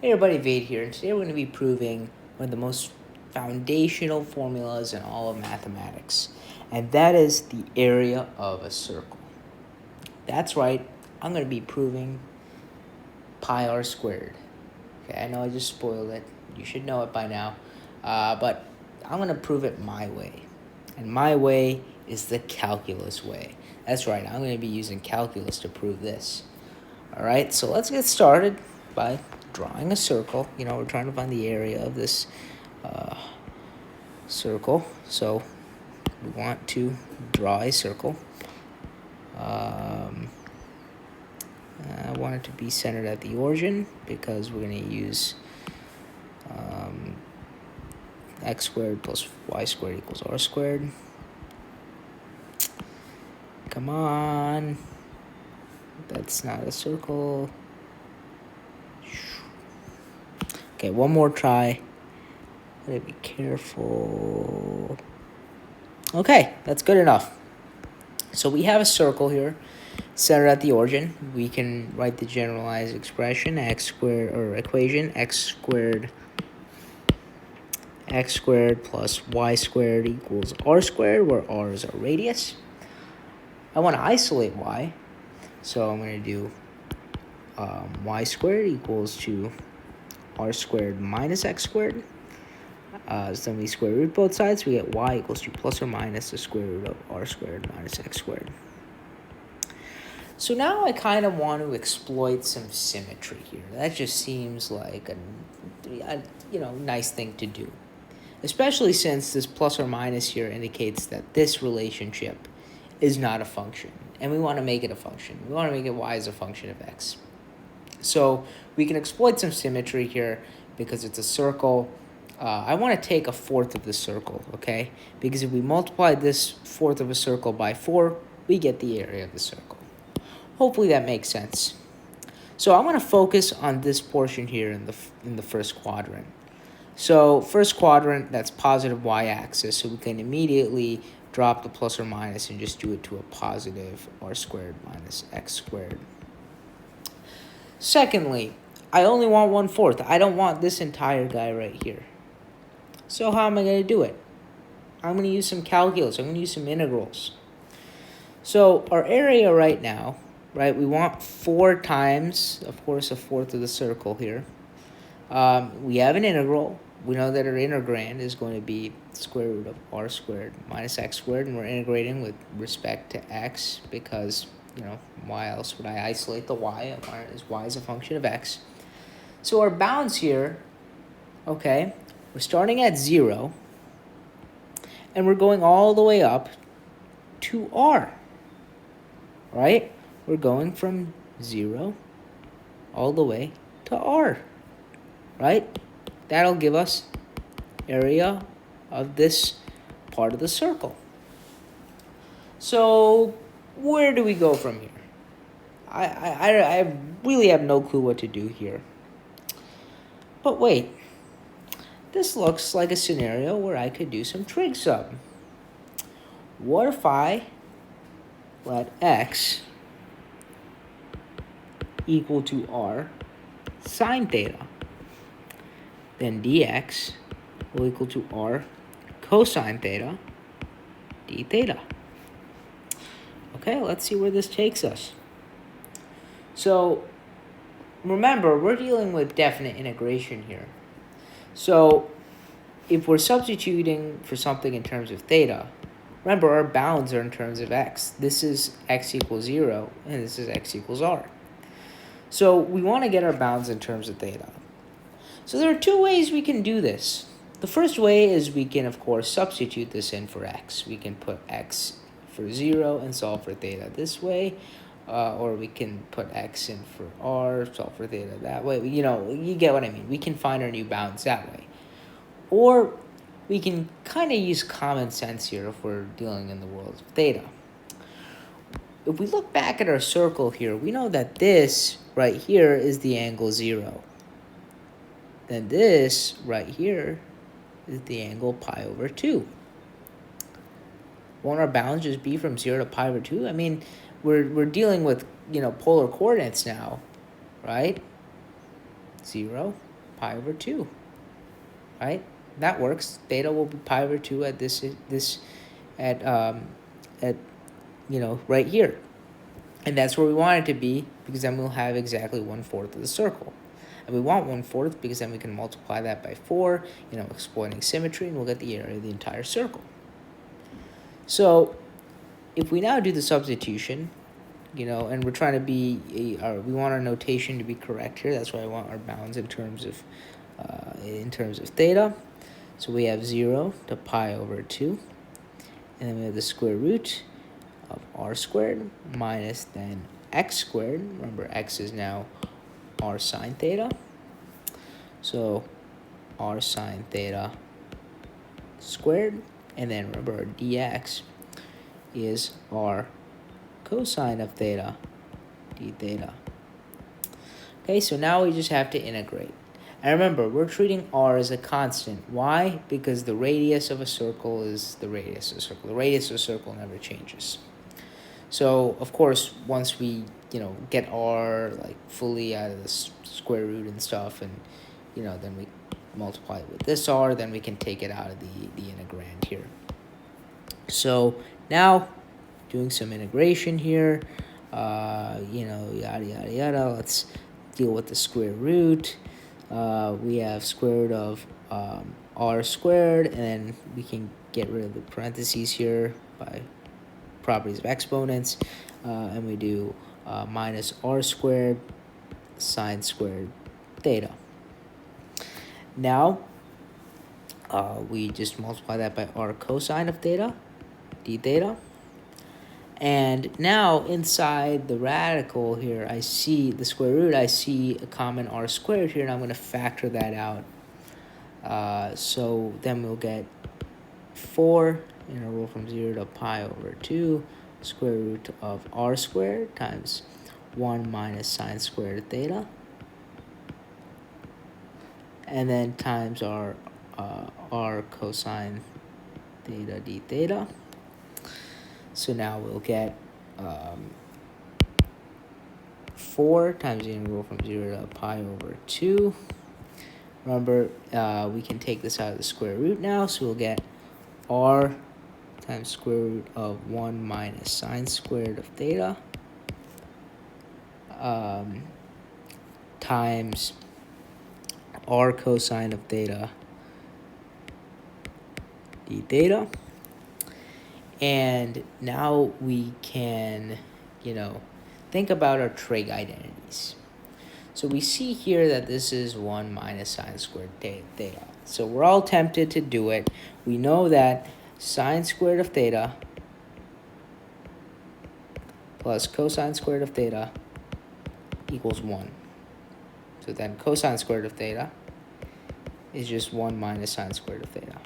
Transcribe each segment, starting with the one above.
Hey everybody, Vade here, and today we're going to be proving one of the most foundational formulas in all of mathematics, and that is the area of a circle. That's right, I'm going to be proving pi r squared. Okay, I know I just spoiled it. You should know it by now, but I'm going to prove it my way, and my way is the calculus way. That's right, I'm going to be using calculus to prove this. All right, so let's get started by drawing a circle. We're trying to find the area of this circle. So we want to draw a circle. I want it to be centered at the origin because we're going to use x squared plus y squared equals r squared. Come on. That's not a circle. Okay, one more try. Gotta be careful. Okay, that's good enough. So we have a circle here, centered at the origin. We can write the generalized expression, x squared plus y squared equals r squared, where r is our radius. I want to isolate y, so I'm going to do y squared equals to r squared minus x squared. So then we square root both sides. We get y equals to plus or minus the square root of r squared minus x squared. So now I kind of want to exploit some symmetry here. That just seems like a nice thing to do, especially since this plus or minus here indicates that this relationship is not a function, and we want to make it a function. We want to make it y as a function of x. So we can exploit some symmetry here because it's a circle. I want to take a fourth of the circle, okay? Because if we multiply this fourth of a circle by 4, we get the area of the circle. Hopefully that makes sense. So I'm going to focus on this portion here in the first quadrant. So first quadrant, that's positive y-axis, so we can immediately drop the plus or minus and just do it to a positive r squared minus x squared. Secondly, I only want 1/4. I don't want this entire guy right here. So how am I going to do it? I'm going to use some calculus. I'm going to use some integrals. So our area right now, right, we want 4 times, of course, a fourth of the circle here. We have an integral. We know that our integrand is going to be square root of r squared minus x squared, and we're integrating with respect to x because, why else would I isolate the y? I want it as y as a function of x. So our bounds here, okay, we're starting at 0, and we're going all the way up to r, right? We're going from 0 all the way to r, right? That'll give us area of this part of the circle. So where do we go from here? I really have no clue what to do here. But wait. This looks like a scenario where I could do some trig sub. What if I let x equal to r sine theta? Then dx will equal to r cosine theta d theta. Okay, let's see where this takes us. So remember, we're dealing with definite integration here. So if we're substituting for something in terms of theta, remember our bounds are in terms of x. This is x equals 0, and this is x equals r. So we want to get our bounds in terms of theta. So there are 2 ways we can do this. The first way is we can, of course, substitute this in for x. We can put x for 0 and solve for theta this way. Or we can put x in for r, solve for theta that way. You get what I mean. We can find our new bounds that way. Or we can kind of use common sense here if we're dealing in the world of theta. If we look back at our circle here, we know that this right here is the angle 0. Then this right here is the angle pi over 2. Won't our bounds just be from 0 to pi over 2? I mean, we're dealing with, polar coordinates now, right? 0, pi over 2, right? That works. Theta will be pi over 2 at at right here. And that's where we want it to be, because then we'll have exactly 1/4 of the circle. And we want 1/4 because then we can multiply that by 4, exploiting symmetry, and we'll get the area of the entire circle. So if we now do the substitution, and we're trying to we want our notation to be correct here. That's why I want our bounds in terms of theta. So we have 0 to pi over 2, and then we have the square root of r squared minus then x squared. Remember, x is now r sine theta. So r sine theta squared, and then remember our dx is r cosine of theta d theta. Okay, so now we just have to integrate. And remember, we're treating r as a constant. Why? Because the radius of a circle is the radius of a circle. The radius of a circle never changes. So, of course, once we, get r fully out of the square root and stuff, and, then we multiply it with this r, then we can take it out of the integrand here. So now, doing some integration here, yada, yada, yada. Let's deal with the square root. We have square root of r squared, and then we can get rid of the parentheses here by properties of exponents, and we do minus r squared sine squared theta. Now, we just multiply that by r cosine of theta, d theta. And now, inside the radical here, I see the square root, I see a common r squared here, and I'm going to factor that out. So then we'll get 4, integral from 0 to pi over 2, square root of r squared times 1 minus sine squared theta, and then times our r cosine theta d theta. So now we'll get 4 times the integral from 0 to pi over 2. Remember, we can take this out of the square root now, so we'll get r times square root of 1 minus sine squared of theta times r cosine of theta d theta. And now we can, think about our trig identities. So we see here that this is 1 minus sine squared theta. So we're all tempted to do it. We know that sine squared of theta plus cosine squared of theta equals 1. So then cosine squared of theta is just 1 minus sine squared of theta.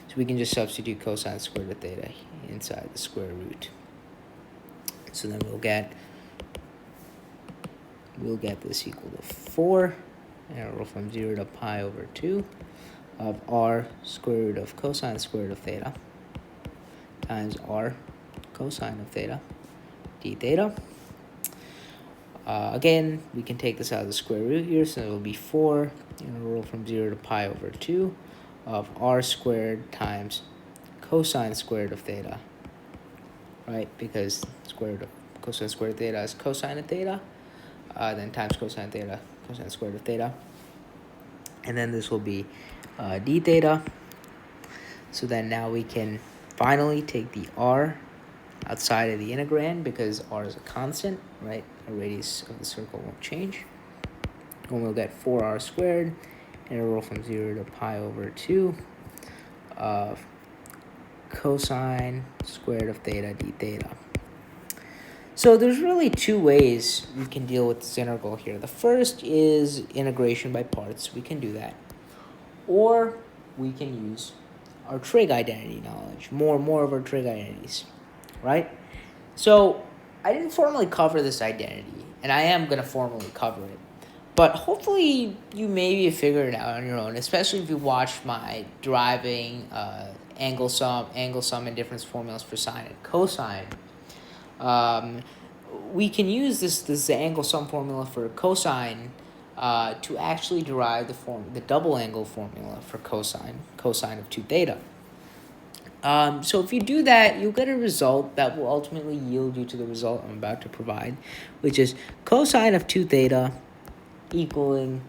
So we can just substitute cosine squared of theta inside the square root. So then we'll get this equal to 4, integral from 0 to pi over 2 of r square root of cosine squared of theta times r cosine of theta d theta. Again, we can take this out of the square root here, so it will be 4, integral from 0 to pi over 2 of r squared times cosine squared of theta, right? Because square root of cosine squared of theta is cosine of theta, then times cosine theta, cosine squared of theta. And then this will be d theta. So then now we can finally take the r outside of the integrand, because r is a constant, right? The radius of the circle won't change. And we'll get 4r squared, integral from 0 to pi over 2 of cosine squared of theta d theta. So there's really two ways we can deal with this integral here. The first is integration by parts. We can do that. Or we can use our trig identity knowledge, more of our trig identities, right? So I didn't formally cover this identity, and I am going to formally cover it. But hopefully you maybe figure it out on your own, especially if you watched my deriving angle sum and difference formulas for sine and cosine. We can use this angle sum formula for cosine to actually derive the double angle formula for cosine of 2 theta. So if you do that, you'll get a result that will ultimately yield you to the result I'm about to provide, which is cosine of 2 theta equaling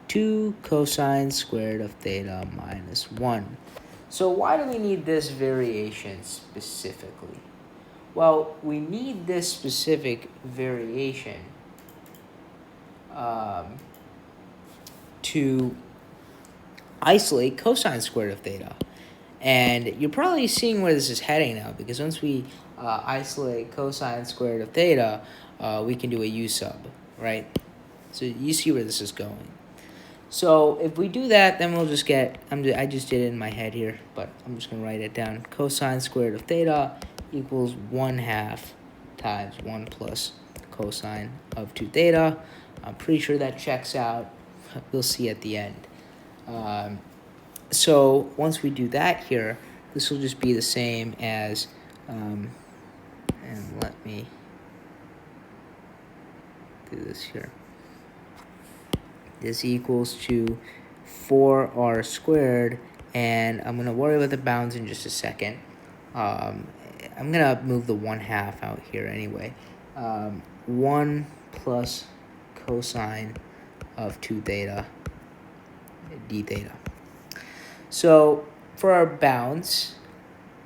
2 cosine squared of theta minus 1. So why do we need this variation specifically? Well, we need this specific variation to isolate cosine squared of theta. And you're probably seeing where this is heading now, because once we isolate cosine squared of theta, we can do a u sub, right? So you see where this is going. So if we do that, then we'll just get, I just did it in my head here, but I'm just going to write it down. Cosine squared of theta equals 1/2 times 1 plus cosine of 2 theta. I'm pretty sure that checks out. We'll see at the end. So once we do that here, this will just be the same as, and let me do this here. This equals to 4r squared, and I'm going to worry about the bounds in just a second. I'm going to move the 1/2 out here anyway. 1 plus cosine of 2 theta d theta. So for our bounds,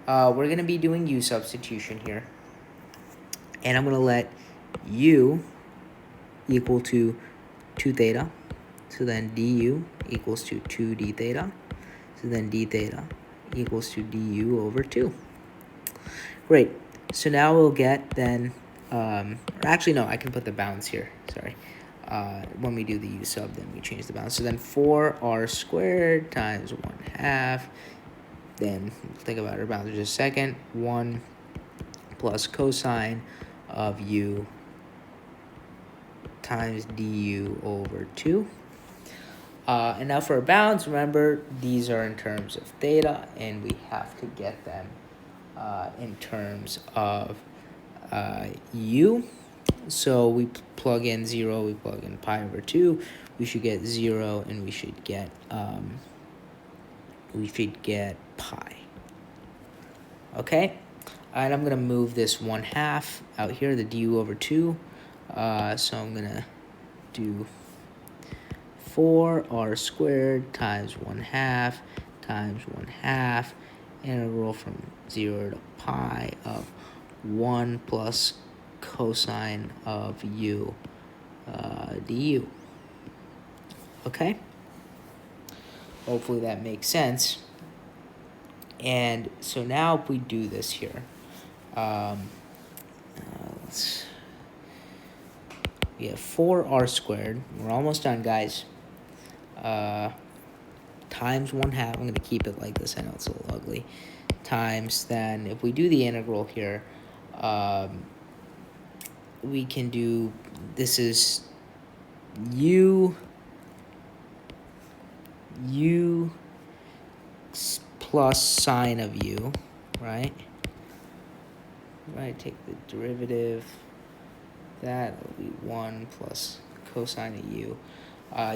we're going to be doing u substitution here. And I'm going to let u equal to 2 theta. So then du equals to 2 d theta. So then d theta equals to du over 2. Great. So now we'll get then, actually no, I can put the bounds here. Sorry. When we do the u sub, then we change the bounds. So then 4r squared times 1/2. Then think about our bounds for just a second. 1 plus cosine of u times du over 2. And now for our bounds, remember, these are in terms of theta, and we have to get them in terms of u. So we plug in 0, we plug in pi over 2. We should get 0, and we should get pi. Okay? And I'm going to move this 1/2 out here, the du over 2. So I'm going to do 4r squared times 1/2 times 1/2 integral from 0 to pi of 1 plus cosine of u du. Okay? Hopefully that makes sense. And so now if we do this here, we have 4r squared. We're almost done, guys. Times 1/2. I'm going to keep it like this. I know it's a little ugly. Times, then if we do the integral here, we can do, this is u plus sine of u, right? Right, take the derivative. That will be 1 plus cosine of u.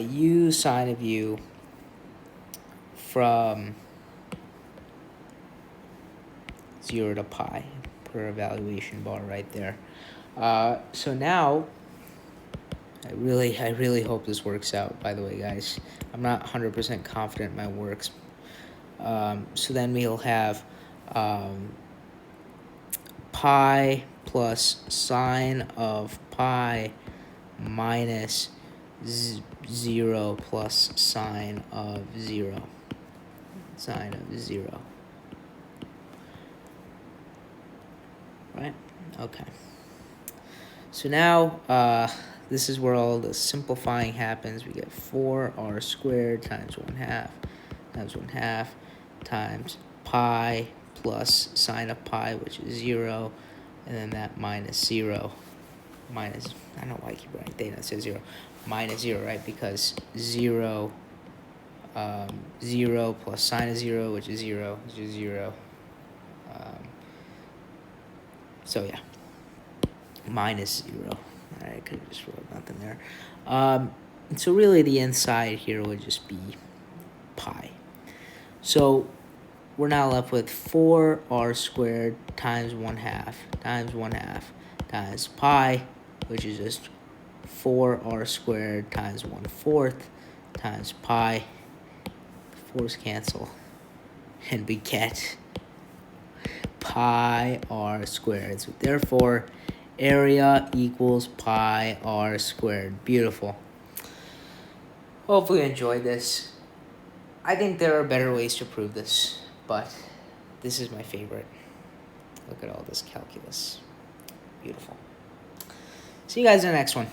U sine of u from 0 to pi per evaluation bar right there. So now, I really hope this works out, by the way, guys. I'm not 100% confident my works. So then we'll have pi plus sine of pi minus 0 plus sine of 0. Sine of 0. Right? Okay. So now, this is where all the simplifying happens. We get 4r squared times 1/2 times 1/2 times pi plus sine of pi, which is 0, and then that minus 0. Minus, I don't know why I keep writing theta, it says 0. Minus 0, right? Because 0, 0 plus sine of 0, which is 0, which is 0. So yeah, minus 0. I could have just wrote nothing there. And so really the inside here would just be pi. So we're now left with 4r squared times 1/2 times 1/2 times pi, which is just 4r squared times 1/4 times pi. The 4's cancel, and we get pi r squared. So therefore, area equals pi r squared. Beautiful. Hopefully you enjoyed this. I think there are better ways to prove this, but this is my favorite. Look at all this calculus. Beautiful. See you guys in the next one.